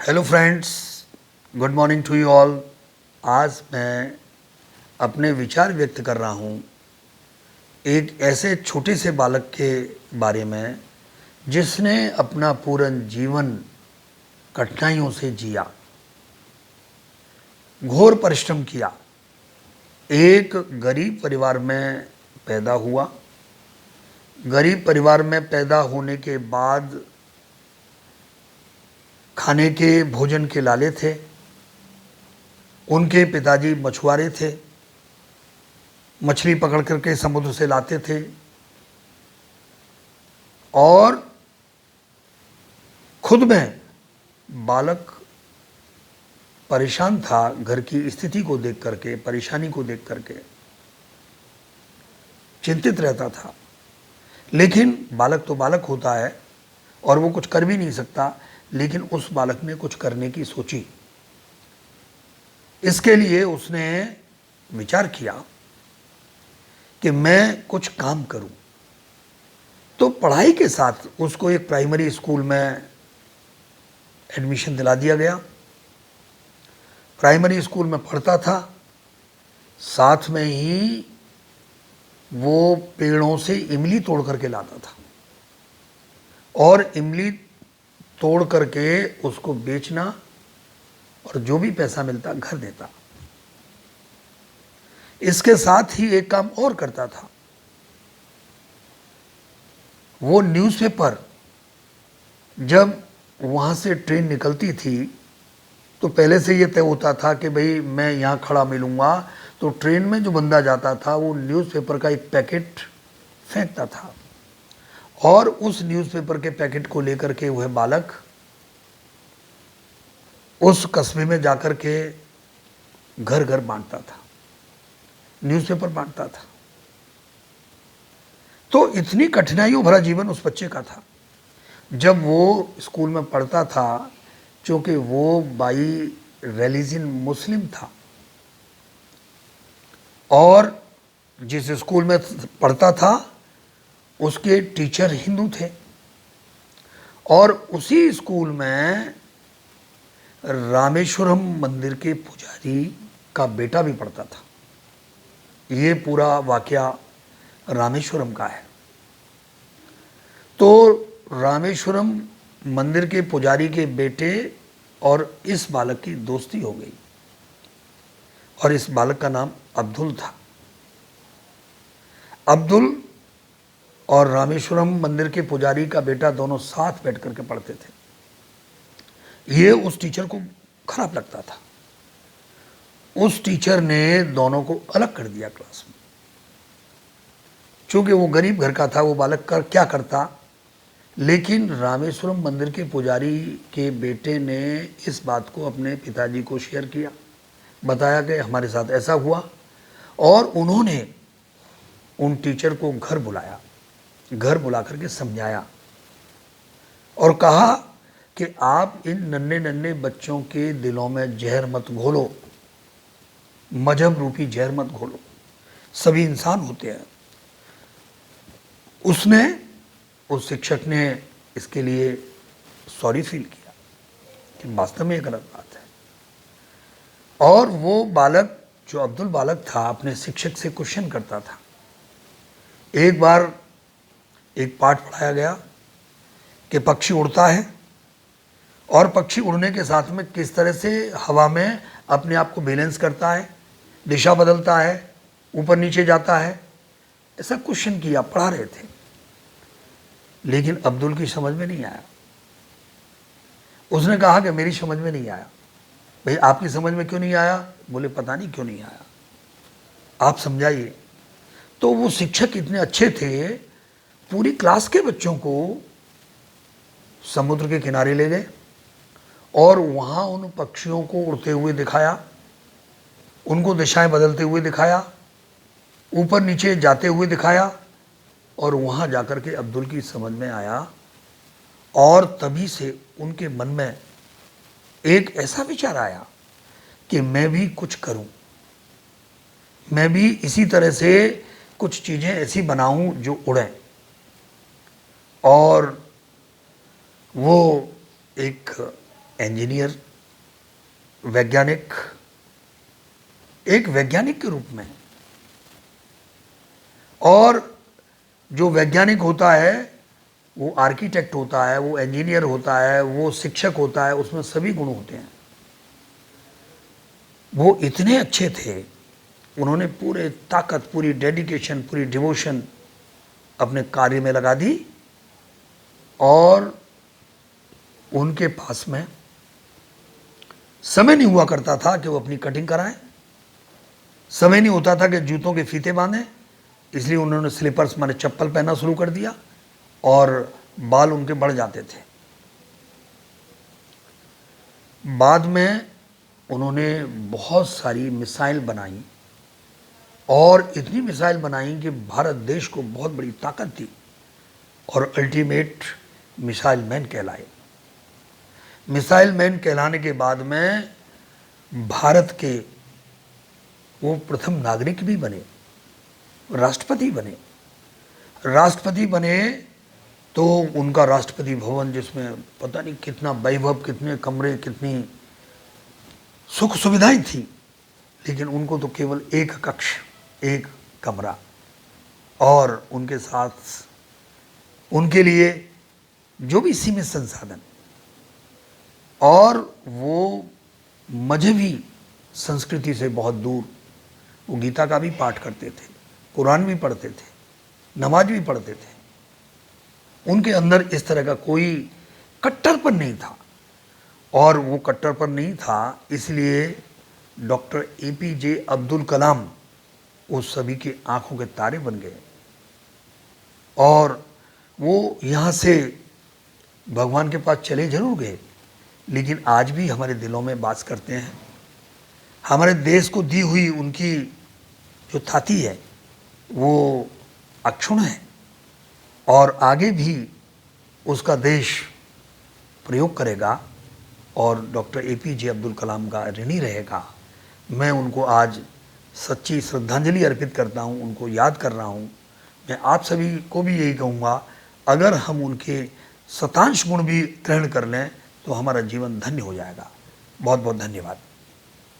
Hello friends, good morning to you all. आज मैं अपने विचार व्यक्त कर रहा हूँ एक ऐसे छोटे से बालक के बारे में जिसने अपना पूरा जीवन कठिनाइयों से जिया, घोर परिश्रम किया। एक गरीब परिवार में पैदा हुआ। गरीब परिवार में पैदा होने के बाद खाने के भोजन के लाले थे। उनके पिताजी मछुआरे थे, मछली पकड़ करके समुद्र से लाते थे और खुद में बालक परेशान था। घर की स्थिति को देख करके, परेशानी को देख करके चिंतित रहता था। लेकिन बालक तो बालक होता है और वो कुछ कर भी नहीं सकता। लेकिन उस बालक ने कुछ करने की सोची। इसके लिए उसने विचार किया कि मैं कुछ काम करूं। तो पढ़ाई के साथ उसको एक प्राइमरी स्कूल में एडमिशन दिला दिया गया। प्राइमरी स्कूल में पढ़ता था, साथ में ही वो पेड़ों से इमली तोड़ करके लाता था और इमली तोड़ करके उसको बेचना और जो भी पैसा मिलता घर देता। इसके साथ ही एक काम और करता था। वो न्यूज़पेपर, जब वहां से ट्रेन निकलती थी तो पहले से ये तय होता था कि भाई मैं यहाँ खड़ा मिलूंगा। तो ट्रेन में जो बंदा जाता था वो न्यूज़पेपर का एक पैकेट फेंकता था और उस न्यूज़पेपर के पैकेट को लेकर के वह बालक उस कस्बे में जाकर के घर घर बांटता था, न्यूज़पेपर बांटता था। तो इतनी कठिनाइयों भरा जीवन उस बच्चे का था। जब वो स्कूल में पढ़ता था, क्योंकि वो बाई रिलीजन मुस्लिम था और जिस स्कूल में पढ़ता था उसके टीचर हिंदू थे और उसी स्कूल में रामेश्वरम मंदिर के पुजारी का बेटा भी पढ़ता था। ये पूरा वाकया रामेश्वरम का है। तो रामेश्वरम मंदिर के पुजारी के बेटे और इस बालक की दोस्ती हो गई और इस बालक का नाम अब्दुल था। अब्दुल और रामेश्वरम मंदिर के पुजारी का बेटा दोनों साथ बैठ करके पढ़ते थे। ये उस टीचर को खराब लगता था। उस टीचर ने दोनों को अलग कर दिया क्लास में। चूंकि वो गरीब घर का था, वो बालक कर क्या करता। लेकिन रामेश्वरम मंदिर के पुजारी के बेटे ने इस बात को अपने पिताजी को शेयर किया, बताया कि हमारे साथ ऐसा हुआ और उन्होंने उन टीचर को घर बुलाया, घर बुला करके समझाया और कहा कि आप इन नन्हे नन्हे बच्चों के दिलों में जहर मत घोलो, मजहब रूपी जहर मत घोलो, सभी इंसान होते हैं। उसने, उस शिक्षक ने इसके लिए सॉरी फील किया कि वास्तव में ये गलत बात है। और वो बालक, जो अब्दुल बालक था, अपने शिक्षक से क्वेश्चन करता था। एक बार एक पाठ पढ़ाया गया कि पक्षी उड़ता है और पक्षी उड़ने के साथ में किस तरह से हवा में अपने आप को बैलेंस करता है, दिशा बदलता है, ऊपर नीचे जाता है। ऐसा क्वेश्चन किया, पढ़ा रहे थे। लेकिन अब्दुल की समझ में नहीं आया। उसने कहा कि मेरी समझ में नहीं आया। भाई आपकी समझ में क्यों नहीं आया? बोले पता नहीं क्यों नहीं आया, आप समझाइए। तो वो शिक्षक इतने अच्छे थे, पूरी क्लास के बच्चों को समुद्र के किनारे ले गए और वहाँ उन पक्षियों को उड़ते हुए दिखाया, उनको दिशाएं बदलते हुए दिखाया, ऊपर नीचे जाते हुए दिखाया और वहाँ जाकर के अब्दुल की समझ में आया। और तभी से उनके मन में एक ऐसा विचार आया कि मैं भी कुछ करूं, मैं भी इसी तरह से कुछ चीज़ें ऐसी बनाऊं जो उड़ें। और वो एक इंजीनियर, वैज्ञानिक, एक वैज्ञानिक के रूप में। और जो वैज्ञानिक होता है वो आर्किटेक्ट होता है, वो इंजीनियर होता है, वो शिक्षक होता है, उसमें सभी गुण होते हैं। वो इतने अच्छे थे, उन्होंने पूरे ताकत, पूरी डेडिकेशन, पूरी डिवोशन अपने कार्य में लगा दी। और उनके पास में समय नहीं हुआ करता था कि वो अपनी कटिंग कराएं, समय नहीं होता था कि जूतों के फीते बांधें, इसलिए उन्होंने स्लीपर्स माने चप्पल पहनना शुरू कर दिया और बाल उनके बढ़ जाते थे। बाद में उन्होंने बहुत सारी मिसाइल बनाई और इतनी मिसाइल बनाई कि भारत देश को बहुत बड़ी ताकत दी और अल्टीमेट मिसाइल मैन कहलाए। मिसाइल मैन कहलाने के बाद में भारत के वो प्रथम नागरिक भी बने, राष्ट्रपति बने। राष्ट्रपति बने तो उनका राष्ट्रपति भवन, जिसमें पता नहीं कितना वैभव, कितने कमरे, कितनी सुख सुविधाएं थी, लेकिन उनको तो केवल एक कक्ष, एक कमरा, और उनके साथ उनके लिए जो भी सीमित संसाधन। और वो मजहबी संस्कृति से बहुत दूर, वो गीता का भी पाठ करते थे, कुरान भी पढ़ते थे, नमाज भी पढ़ते थे। उनके अंदर इस तरह का कोई कट्टरपन नहीं था। और वो कट्टरपन नहीं था, इसलिए डॉक्टर APJ अब्दुल कलाम उस सभी की आंखों के तारे बन गए। और वो यहाँ से भगवान के पास चले जरूर गए, लेकिन आज भी हमारे दिलों में वास करते हैं। हमारे देश को दी हुई उनकी जो थाती है वो अक्षुण्ण है, और आगे भी उसका देश प्रयोग करेगा और डॉक्टर APJ अब्दुल कलाम का ऋणी रहेगा। मैं उनको आज सच्ची श्रद्धांजलि अर्पित करता हूँ, उनको याद कर रहा हूँ। मैं आप सभी को भी यही कहूँगा, अगर हम उनके शतांश गुण भी ग्रहण कर लें तो हमारा जीवन धन्य हो जाएगा। बहुत बहुत धन्यवाद।